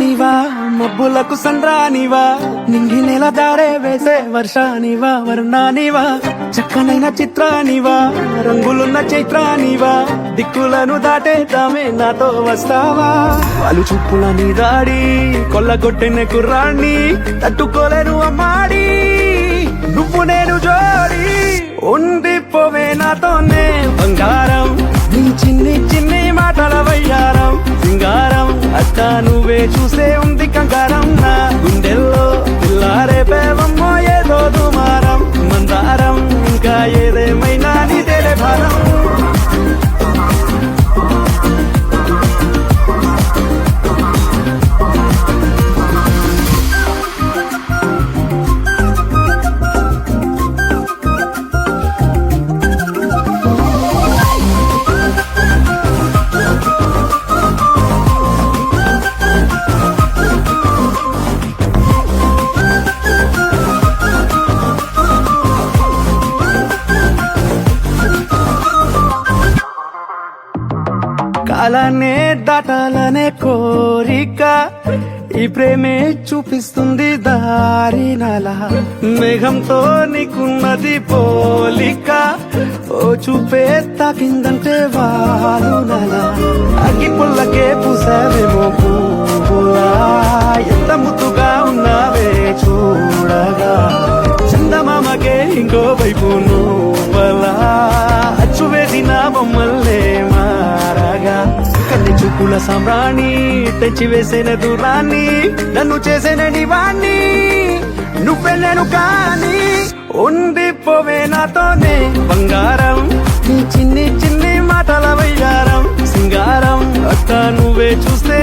వర్షానివా మబ్బులకు సంద్రానివా నింగి నెల దారే వేసే వర్షానివా వర్ణానివా చక్కనైన చిత్రానివా రంగులున్న చైత్రానివా దిక్కులను దాటేద్దామే నాతో వస్తావా వాళ్ళు చూపుల నీ దాడి కొల్లగొట్టిన కుర్రాన్ని తట్టుకోలేను అమ్మాడి నువ్వు నేను జోడి ఉండిపోవే నాతోనే బంగారం నీ చిన్ని చిన్ని మాటల వయ్యారం సింగారం అత్త నువ్వే చూసే ఉంది కంగారం నా గుండెల్లో పిల్లారే పేవమ్మో ఏదో దుమారం మందారం ఇంకా ఏదేమైనా నీదేలే భారం కాలానే దాటాలనే కోరిక ఈ ప్రేమే చూపిస్తుంది దారి నలా మేఘంతో నీకున్నది పోలిక ఓ చూపే తాకిందంటే వాలు నలా అగ్గి పుల్లకే పూసావేమో పువ్వులా ఎంత ముద్దుగా ఉన్నావే చూడగా చందమామకే ఇంకో వైపు నువ్వలా అచ్చు వేసిన బొమ్మల్లే మారగా కన్ని చూపుల సామ్రాణి తెచ్చి వేసిన దూరాన్ని నన్ను చేసిన నివాణ్ణి నువ్వే నేను కాని ఉండిపోవే నాతోనే బంగారం నీ చిన్ని చిన్ని మాటల వయ్యారం సింగారం అక్క నువ్వే చూస్తే